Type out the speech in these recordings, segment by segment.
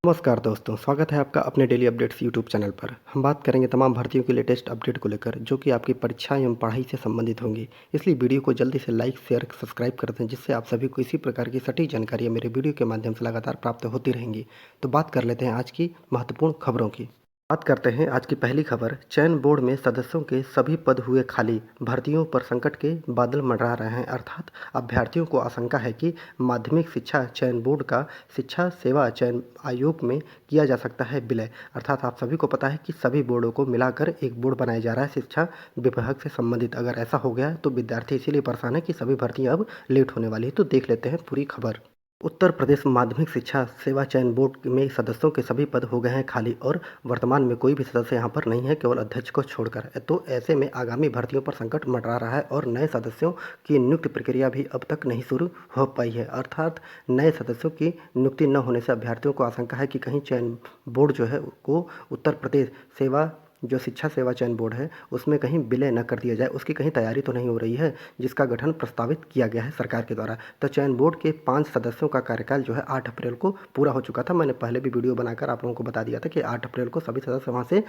नमस्कार दोस्तों, स्वागत है आपका अपने डेली अपडेट्स यूट्यूब चैनल पर। हम बात करेंगे तमाम भर्तियों की लेटेस्ट अपडेट को लेकर जो कि आपकी परीक्षा एवं पढ़ाई से संबंधित होंगी। इसलिए वीडियो को जल्दी से लाइक, शेयर, सब्सक्राइब कर दें जिससे आप सभी को इसी प्रकार की सटीक जानकारियाँ मेरे वीडियो के माध्यम से लगातार प्राप्त होती रहेंगी। तो बात कर लेते हैं आज की महत्वपूर्ण खबरों की। बात करते हैं आज की पहली खबर। चयन बोर्ड में सदस्यों के सभी पद हुए खाली, भर्तियों पर संकट के बादल मंडरा रहे हैं। अर्थात अभ्यर्थियों को आशंका है कि माध्यमिक शिक्षा चयन बोर्ड का शिक्षा सेवा चयन आयोग में किया जा सकता है विलय। अर्थात आप सभी को पता है कि सभी बोर्डों को मिलाकर एक बोर्ड बनाया जा रहा है शिक्षा विभाग से संबंधित। अगर ऐसा हो गया है तो विद्यार्थी इसीलिए परेशान है कि सभी भर्तियां अब लेट होने वाली है। तो देख लेते हैं पूरी खबर। उत्तर प्रदेश माध्यमिक शिक्षा सेवा चयन बोर्ड में सदस्यों के सभी पद हो गए हैं खाली और वर्तमान में कोई भी सदस्य यहां पर नहीं है, केवल अध्यक्ष को छोड़कर। तो ऐसे में आगामी भर्तियों पर संकट मंडरा रहा है और नए सदस्यों की नियुक्ति प्रक्रिया भी अब तक नहीं शुरू हो पाई है। अर्थात नए सदस्यों की नियुक्ति न होने से अभ्यर्थियों को आशंका है कि कहीं चयन बोर्ड जो है को उत्तर प्रदेश सेवा जो शिक्षा सेवा चयन बोर्ड है उसमें कहीं विलय न कर दिया जाए, उसकी कहीं तैयारी तो नहीं हो रही है जिसका गठन प्रस्तावित किया गया है सरकार के द्वारा। तो चयन बोर्ड के 5 सदस्यों का कार्यकाल जो है 8 अप्रैल को पूरा हो चुका था। मैंने पहले भी वीडियो बनाकर आप लोगों को बता दिया था कि 8 अप्रैल को सभी सदस्य वहाँ से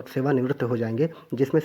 सेवानिवृत्त हो जाएंगे, जिसमें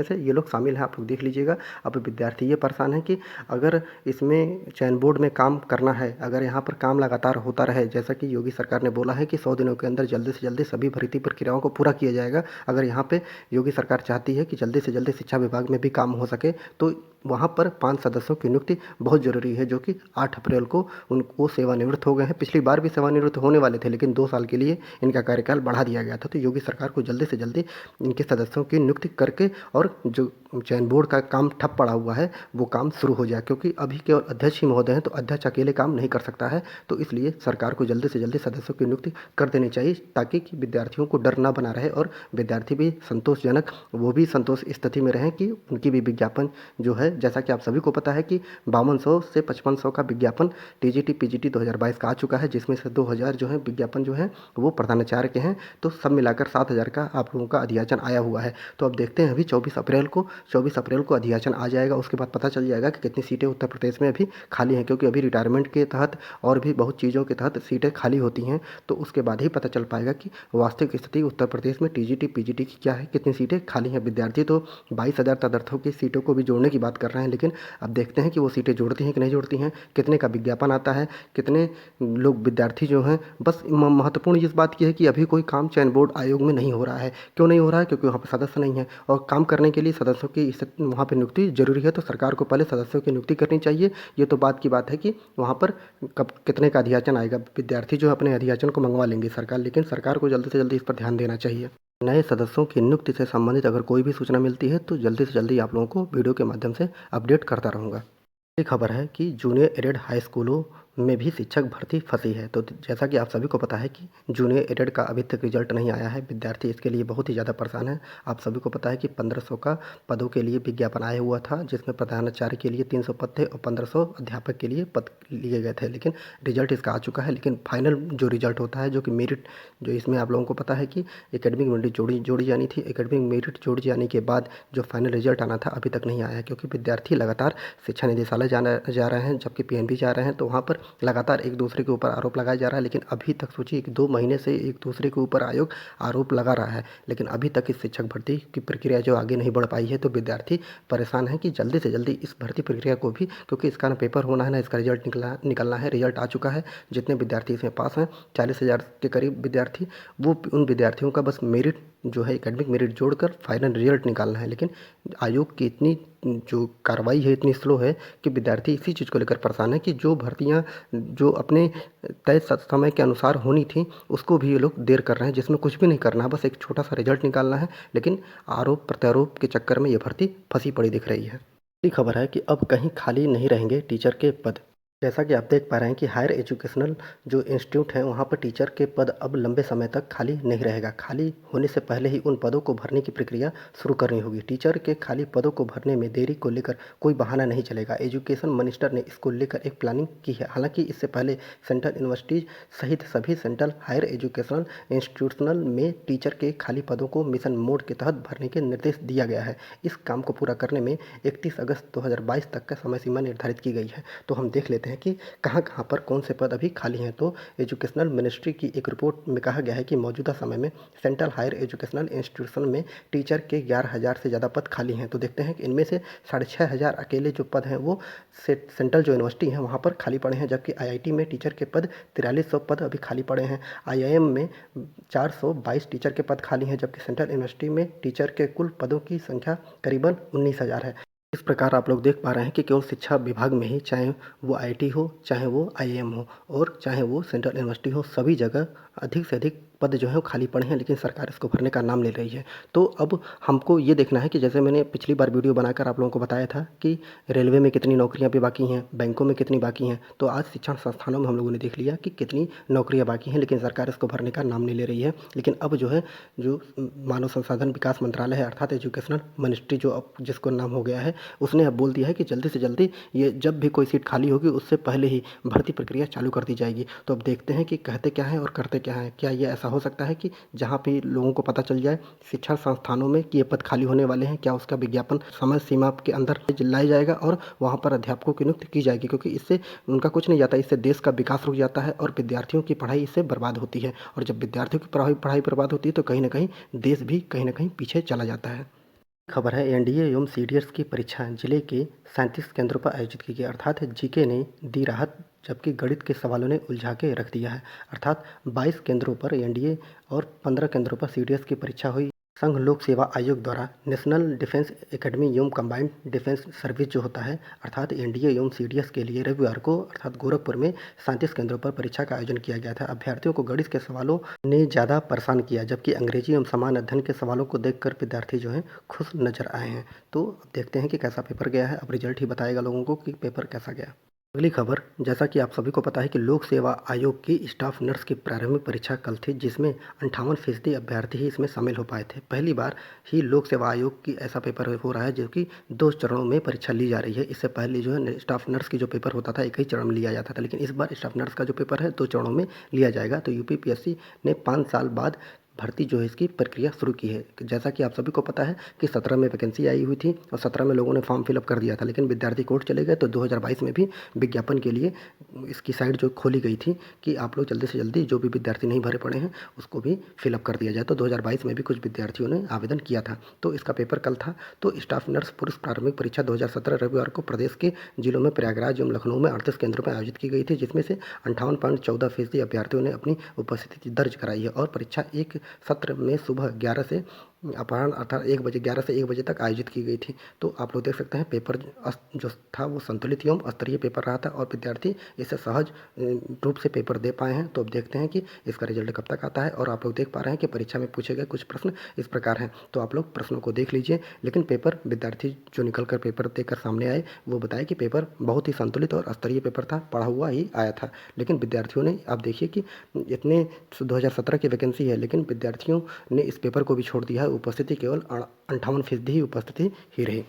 से ये लोग शामिल हैं। आप लोग देख लीजिएगा। अब विद्यार्थी ये परेशान है कि अगर इसमें चयन बोर्ड में काम करना है, अगर यहाँ पर काम लगातार होता रहे, जैसा कि योगी सरकार ने बोला है कि 100 दिनों के अंदर जल्दी से जल्दी सभी भर्ती प्रक्रियाओं को पूरा किया जाएगा। अगर यहाँ पे योगी सरकार चाहती है कि जल्दी से जल्दी शिक्षा विभाग में भी काम हो सके तो वहाँ पर 5 सदस्यों की नियुक्ति बहुत ज़रूरी है, जो कि 8 अप्रैल को उनको सेवानिवृत्त हो गए हैं। पिछली बार भी सेवानिवृत्त होने वाले थे लेकिन 2 साल के लिए इनका कार्यकाल बढ़ा दिया गया था। तो योगी सरकार को जल्दी से जल्दी इनके सदस्यों की नियुक्ति करके और जो चयन बोर्ड का काम ठप पड़ा हुआ है वो काम शुरू हो जाए, क्योंकि अभी केवल अध्यक्ष ही महोदय हैं तो अध्यक्ष अकेले काम नहीं कर सकता है। तो इसलिए सरकार को जल्दी से जल्दी सदस्यों की नियुक्ति कर देनी चाहिए ताकि कि विद्यार्थियों को डर ना बना रहे और विद्यार्थी भी संतोषजनक वो भी संतोष स्थिति में रहें कि उनकी भी विज्ञापन जो है, जैसा कि आप सभी को पता है कि 5200 से 5500 का विज्ञापन टीजीटी पीजीटी 2022 का आ चुका है, जिसमें से 2000 जो है विज्ञापन जो है वो प्रधानाचार्य के हैं। तो सब मिलाकर 7000 का आप लोगों का अधियाचन आया हुआ है। तो अब देखते हैं, अभी 24 अप्रैल को अधियाचन आ जाएगा। उसके बाद पता चल जाएगा कि कितनी सीटें उत्तर प्रदेश में अभी खाली हैं, क्योंकि अभी रिटायरमेंट के तहत और भी बहुत चीज़ों के तहत सीटें खाली होती हैं। तो उसके बाद ही पता चल पाएगा कि वास्तविक स्थिति उत्तर प्रदेश में टीजीटी पीजीटी की क्या है, कितनी सीटें खाली हैं। विद्यार्थी तो 22,000 तदर्थों की सीटों को भी जोड़ने की बात कर रहे हैं, लेकिन अब देखते हैं कि वो सीटें जोड़ती हैं कि नहीं जोड़ती हैं, कितने का विज्ञापन आता है, कितने लोग विद्यार्थी जो हैं। बस महत्वपूर्ण इस बात की है कि अभी कोई काम चयन बोर्ड आयोग में नहीं हो रहा है। क्यों नहीं हो रहा है? क्योंकि वहाँ पर सदस्य नहीं है और काम करने के लिए सदस्यों की वहाँ पर नियुक्ति जरूरी है। तो सरकार को पहले सदस्यों की नियुक्ति करनी चाहिए। ये तो बात की बात है कि वहाँ पर कब कितने का अधियाचन आएगा। विद्यार्थी जो अपने अधियाचन को मंगवा लेंगे सरकार, लेकिन सरकार को जल्दी से जल्दी इस पर ध्यान देना चाहिए। नए सदस्यों की नियुक्ति से संबंधित अगर कोई भी सूचना मिलती है तो जल्दी से जल्दी आप लोगों को वीडियो के माध्यम से अपडेट करता रहूँगा। ये खबर है कि जूनियर एडेड हाई स्कूलों में भी शिक्षक भर्ती फंसी है। तो जैसा कि आप सभी को पता है कि जूनियर एडेड का अभी तक रिजल्ट नहीं आया है। विद्यार्थी इसके लिए बहुत ही ज़्यादा परेशान है। आप सभी को पता है कि 1500 का पदों के लिए विज्ञापन आया हुआ था, जिसमें प्रधानाचार्य के लिए 300 पद थे और 1500 अध्यापक के लिए पद लिए गए थे। लेकिन रिजल्ट इसका आ चुका है, लेकिन फाइनल जो रिजल्ट होता है, जो कि मेरिट, जो इसमें आप लोगों को पता है कि एकेडमिक मेरिट जोड़ी जानी थी। एकेडमिक मेरिट जोड़ी जाने के बाद जो फाइनल रिजल्ट आना था अभी तक नहीं आया है, क्योंकि विद्यार्थी लगातार शिक्षा निदेशालय जा रहे हैं, जबकि पीएनबी जा रहे हैं। तो वहाँ पर लगातार एक दूसरे के ऊपर आरोप लगाया जा रहा है, लेकिन अभी तक सोचिए कि 2 महीने से एक दूसरे के ऊपर आयोग आरोप लगा रहा है, लेकिन अभी तक इस शिक्षक भर्ती की प्रक्रिया जो आगे नहीं बढ़ पाई है। तो विद्यार्थी परेशान है कि जल्दी से जल्दी इस भर्ती प्रक्रिया को भी, क्योंकि इसका ना पेपर होना है ना इसका रिजल्ट निकलना है। रिजल्ट आ चुका है, जितने विद्यार्थी इसमें पास हैं 40,000 के करीब विद्यार्थी, वो उन विद्यार्थियों का बस मेरिट जो है एकेडमिक मेरिट जोड़कर फाइनल रिजल्ट निकालना है। लेकिन आयोग की इतनी जो कार्रवाई है इतनी स्लो है कि विद्यार्थी इसी चीज़ को लेकर परेशान है कि जो भर्तियां जो अपने तय समय के अनुसार होनी थी उसको भी ये लोग देर कर रहे हैं, जिसमें कुछ भी नहीं करना है, बस एक छोटा सा रिजल्ट निकालना है। लेकिन आरोप प्रत्यारोप के चक्कर में ये भर्ती फंसी पड़ी दिख रही है। बड़ी खबर है कि अब कहीं खाली नहीं रहेंगे टीचर के पद। जैसा कि आप देख पा रहे हैं कि हायर एजुकेशनल जो इंस्टीट्यूट हैं वहाँ पर टीचर के पद अब लंबे समय तक खाली नहीं रहेगा। खाली होने से पहले ही उन पदों को भरने की प्रक्रिया शुरू करनी होगी। टीचर के खाली पदों को भरने में देरी को लेकर कोई बहाना नहीं चलेगा। एजुकेशन मिनिस्टर ने इसको लेकर एक प्लानिंग की है। हालांकि इससे पहले सेंट्रल यूनिवर्सिटीज सहित सभी सेंट्रल हायर एजुकेशनल इंस्टीट्यूशनल में टीचर के खाली पदों को मिशन मोड के तहत भरने के निर्देश दिया गया है। इस काम को पूरा करने में 31 अगस्त 2022 तक का समय सीमा निर्धारित की गई है। तो हम देख लेते हैं हैं कि कहाँ-कहाँ पर कौन से पद अभी खाली हैं। तो एजुकेशनल मिनिस्ट्री की एक रिपोर्ट में कहा गया है कि मौजूदा समय में सेंट्रल हायर एजुकेशनल इंस्टीट्यूशन में टीचर के 11,000 से ज़्यादा पद खाली हैं। तो देखते हैं कि इनमें से 6,500 अकेले जो पद हैं वो सेंट्रल जो यूनिवर्सिटी हैं वहाँ पर खाली पड़े हैं, जबकि आईआईटी में टीचर के पद 4300 पद अभी खाली पड़े हैं। आईआईएम में 422 टीचर के पद खाली हैं, जबकि सेंट्रल यूनिवर्सिटी में टीचर के कुल पदों की संख्या करीबन 19,000 है। इस प्रकार आप लोग देख पा रहे हैं कि केवल शिक्षा विभाग में ही, चाहे वो आईआईटी हो, चाहे वो आईआईएम हो और चाहे वो सेंट्रल यूनिवर्सिटी हो, सभी जगह अधिक से अधिक पद जो हैं वो खाली पड़े हैं, लेकिन सरकार इसको भरने का नाम ले रही है। तो अब हमको ये देखना है कि जैसे मैंने पिछली बार वीडियो बनाकर आप लोगों को बताया था कि रेलवे में कितनी नौकरियां अभी बाकी हैं, बैंकों में कितनी बाकी हैं, तो आज शिक्षण संस्थानों में हम लोगों ने देख लिया कि कितनी नौकरियां बाकी हैं, लेकिन सरकार इसको भरने का नाम नहीं ले रही है। लेकिन अब जो है, जो मानव संसाधन विकास मंत्रालय है, अर्थात एजुकेशनल मिनिस्ट्री जो अब जिसको नाम हो गया है, उसने अब बोल दिया है कि जल्दी से जल्दी ये जब भी कोई सीट खाली होगी उससे पहले ही भर्ती प्रक्रिया चालू कर दी जाएगी। तो अब देखते हैं कि कहते क्या हैं और करते क्या हैं। क्या ये ऐसा हो सकता है कि जहाँ पे लोगों को पता चल जाए शिक्षा संस्थानों में कि ये पद खाली होने वाले हैं, क्या उसका विज्ञापन समय सीमा के अंदर लाया जाएगा और वहाँ पर अध्यापकों की नियुक्ति की जाएगी, क्योंकि इससे उनका कुछ नहीं जाता, इससे देश का विकास रुक जाता है और विद्यार्थियों की पढ़ाई इससे बर्बाद होती है। और जब विद्यार्थियों की पढ़ाई बर्बाद होती है तो कहीं ना कहीं देश भी कहीं ना कहीं पीछे चला जाता है। खबर है, एनडीए एवं सीडीएस की परीक्षा जिले के 37 केंद्रों पर आयोजित की गई, अर्थात जीके ने दी राहत, जबकि गणित के सवालों ने उलझा के रख दिया है। अर्थात 22 केंद्रों पर एनडीए और 15 केंद्रों पर सीडीएस की परीक्षा हुई। संघ लोक सेवा आयोग द्वारा नेशनल डिफेंस एकेडमी एवं कंबाइंड डिफेंस सर्विस जो होता है, अर्थात एनडीए एवं सीडीएस के लिए रविवार को अर्थात गोरखपुर में 37 केंद्रों पर परीक्षा का आयोजन किया गया था। अभ्यर्थियों को गणित के सवालों ने ज़्यादा परेशान किया, जबकि अंग्रेजी एवं समान अध्ययन के सवालों को देखकर विद्यार्थी जो हैं खुश नजर आए हैं। तो अब देखते हैं कि कैसा पेपर गया है। अब रिजल्ट ही बताएगा लोगों को कि पेपर कैसा गया। अगली खबर, जैसा कि आप सभी को पता है कि लोक सेवा आयोग की स्टाफ नर्स की प्रारंभिक परीक्षा कल थी, जिसमें 58% अभ्यर्थी ही इसमें शामिल हो पाए थे। पहली बार ही लोक सेवा आयोग की ऐसा पेपर हो रहा है जो कि 2 चरणों में परीक्षा ली जा रही है। इससे पहले जो है स्टाफ नर्स की जो पेपर होता था एक ही चरण में लिया जाता था, लेकिन इस बार स्टाफ नर्स का जो पेपर है 2 चरणों में लिया जाएगा। तो यूपीपीएससी ने 5 साल बाद भर्ती जो है इसकी प्रक्रिया शुरू की है। जैसा कि आप सभी को पता है कि 17 में वैकेंसी आई हुई थी और 17 में लोगों ने फॉर्म फिलअप कर दिया था, लेकिन विद्यार्थी कोर्ट चले गए, तो 2022 में भी विज्ञापन के लिए इसकी साइट जो खोली गई थी कि आप लोग जल्दी से जल्दी जो भी विद्यार्थी नहीं भरे पड़े हैं उसको भी फिलअप कर दिया जाए। तो 2022 में भी कुछ विद्यार्थियों ने आवेदन किया था। तो इसका पेपर कल था। तो स्टाफ नर्स पुरुष प्रारंभिक परीक्षा 2017 रविवार को प्रदेश के जिलों में प्रयागराज एवं लखनऊ में 38 केंद्रों पर आयोजित की गई थी, जिसमें से 58.14% अभ्यर्थियों ने अपनी उपस्थिति दर्ज कराई है। और परीक्षा एक सत्र में सुबह 11 से अपराह्न अर्थात 1 बजे 11 से 1 बजे तक आयोजित की गई थी। तो आप लोग देख सकते हैं पेपर जो था वो संतुलित एवं स्तरीय पेपर रहा था और विद्यार्थी इसे सहज रूप से पेपर दे पाए हैं। तो अब देखते हैं कि इसका रिजल्ट कब तक आता है। और आप लोग देख पा रहे हैं कि परीक्षा में पूछे गए कुछ प्रश्न इस प्रकार हैं, तो आप लोग प्रश्नों को देख लीजिए। लेकिन पेपर विद्यार्थी जो निकल कर पेपर देकर सामने आए वो बताए कि पेपर बहुत ही संतुलित और स्तरीय पेपर था, पढ़ा हुआ ही आया था। लेकिन विद्यार्थियों ने, आप देखिए कि इतने 2017 की वैकेंसी है, लेकिन विद्यार्थियों ने इस पेपर को भी छोड़ दिया है। उपस्थिति केवल 58% ही उपस्थिति ही रही।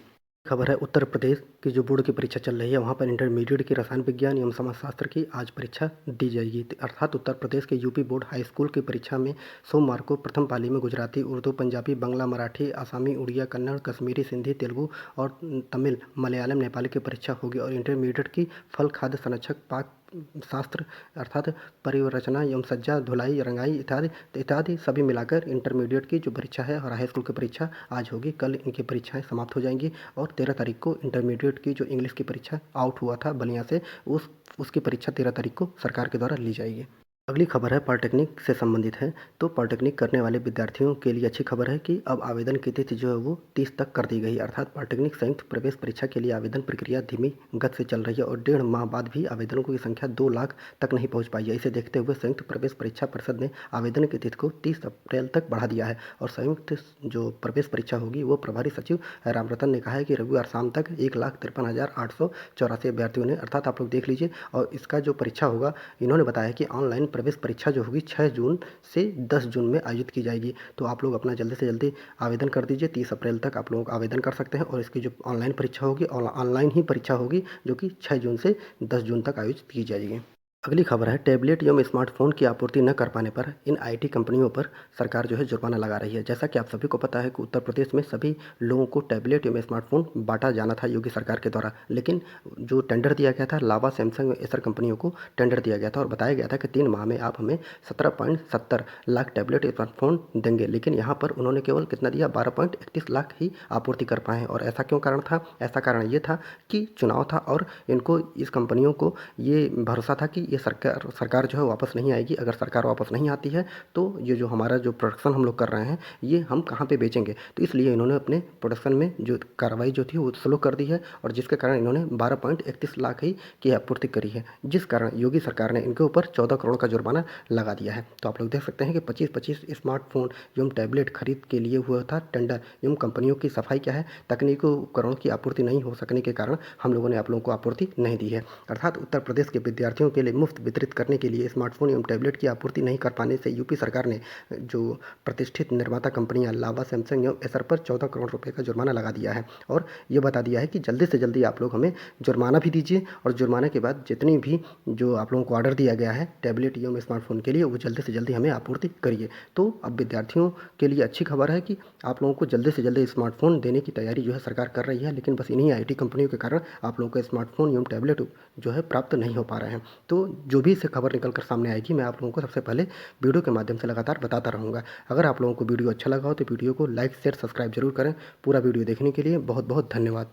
खबर है, उत्तर प्रदेश की जो बोर्ड की परीक्षा चल रही है वहाँ पर इंटरमीडिएट की रसायन विज्ञान एवं समाजशास्त्र की आज परीक्षा दी जाएगी। अर्थात उत्तर प्रदेश के यूपी बोर्ड हाई स्कूल की परीक्षा में सोमवार को प्रथम पाली में गुजराती, उर्दू, पंजाबी, बांग्ला, मराठी, आसामी, उड़िया, कन्नड़, कश्मीरी, सिंधी, तेलुगु और तमिल, मलयालम, नेपाली की परीक्षा होगी। और इंटरमीडिएट की फल, खाद्य संरक्षक, पाक शास्त्र अर्थात परिवरचना एवं सज्जा, धुलाई, रंगाई इत्यादि इत्यादि सभी मिलाकर इंटरमीडिएट की जो परीक्षा है और हाई स्कूल की परीक्षा आज होगी। कल इनकी परीक्षाएं समाप्त हो जाएंगी और 13 तारीख को इंटरमीडिएट की जो इंग्लिश की परीक्षा आउट हुआ था बलिया से, उसकी परीक्षा 13 तारीख को सरकार के द्वारा ली जाएगी। अगली खबर है पॉलिटेक्निक से संबंधित है। तो पॉलिटेक्निक करने वाले विद्यार्थियों के लिए अच्छी खबर है कि अब आवेदन की तिथि जो है वो 30 तक कर दी गई। अर्थात पॉलिटेक्निक संयुक्त प्रवेश परीक्षा के लिए आवेदन प्रक्रिया धीमी गति से चल रही है और 1.5 माह बाद भी आवेदकों की संख्या 2 लाख तक नहीं पहुंच पाई है। इसे देखते हुए संयुक्त प्रवेश परीक्षा परिषद ने आवेदन की तिथि को 30 अप्रैल तक बढ़ा दिया है। और संयुक्त जो प्रवेश परीक्षा होगी वो प्रभारी सचिव रामरतन ने कहा है कि रविवार शाम तक 1,53,884 अभ्यर्थियों ने, अर्थात आप लोग देख लीजिए। और इसका जो परीक्षा होगा, इन्होंने बताया कि ऑनलाइन प्रवेश परीक्षा जो होगी 6 जून से 10 जून में आयोजित की जाएगी। तो आप लोग अपना जल्दी से जल्दी आवेदन कर दीजिए। 30 अप्रैल तक आप लोग आवेदन कर सकते हैं। और इसकी जो ऑनलाइन परीक्षा होगी, ऑनलाइन ही परीक्षा होगी, जो कि 6 जून से 10 जून तक आयोजित की जाएगी। अगली खबर है, टैबलेट एवं स्मार्टफोन की आपूर्ति न कर पाने पर इन आईटी कंपनियों पर सरकार जो है जुर्माना लगा रही है। जैसा कि आप सभी को पता है कि उत्तर प्रदेश में सभी लोगों को टैबलेट एवं स्मार्टफोन बांटा जाना था योगी सरकार के द्वारा, लेकिन जो टेंडर दिया गया था लावा, सैमसंग व एसर कंपनियों को टेंडर दिया गया था और बताया गया था कि 3 माह में आप हमें 17.70 लाख टैबलेट स्मार्टफोन देंगे, लेकिन यहाँ पर उन्होंने केवल कितना दिया, 12.31 लाख ही आपूर्ति कर पाए। और ऐसा क्यों कारण था? ऐसा कारण ये था कि चुनाव था और इनको, इस कंपनियों को ये भरोसा था कि ये सरकार सरकार जो है वापस नहीं आएगी। अगर सरकार वापस नहीं आती है तो ये जो हमारा जो प्रोडक्शन हम लोग कर रहे हैं ये हम कहाँ पे बेचेंगे। तो इसलिए इन्होंने अपने प्रोडक्शन में जो कार्रवाई जो थी वो स्लो कर दी है और जिसके कारण इन्होंने 12.31 लाख ही की आपूर्ति करी है, जिस कारण योगी सरकार ने इनके ऊपर 14 करोड़ का जुर्माना लगा दिया है। तो आप लोग देख सकते हैं कि 25-25 स्मार्टफोन एवं टैबलेट खरीद के लिए हुआ था टेंडर एवं कंपनियों की सफाई क्या है, तकनीकी उपकरणों की आपूर्ति नहीं हो सकने के कारण हम लोगों ने आप लोगों को आपूर्ति नहीं दी है। अर्थात उत्तर प्रदेश के विद्यार्थियों के लिए मुफ्त वितरित करने के लिए स्मार्टफोन एवं टैबलेट की आपूर्ति नहीं कर पाने से यूपी सरकार ने जो प्रतिष्ठित निर्माता कंपनियां लावा, सैमसंग एवं एसर पर 14 करोड़ रुपए का जुर्माना लगा दिया है और ये बता दिया है कि जल्दी से जल्दी आप लोग हमें जुर्माना भी दीजिए और जुर्माने के बाद जितनी भी जो आप लोगों को ऑर्डर दिया गया है टैबलेट एवं स्मार्टफोन के लिए वो जल्दी से जल्दी हमें आपूर्ति करिए। तो अब विद्यार्थियों के लिए अच्छी खबर है कि आप लोगों को जल्दी से जल्दी स्मार्टफोन देने की तैयारी जो है सरकार कर रही है, लेकिन बस इन्हीं आईटी कंपनियों के कारण आप लोगों को स्मार्टफोन एवं टैबलेट जो है प्राप्त नहीं हो पा रहे हैं। तो जो भी इससे खबर निकल कर सामने आएगी मैं आप लोगों को सबसे पहले वीडियो के माध्यम से लगातार बताता रहूँगा। अगर आप लोगों को वीडियो अच्छा लगा हो तो वीडियो को लाइक, शेयर, सब्सक्राइब जरूर करें। पूरा वीडियो देखने के लिए बहुत बहुत धन्यवाद।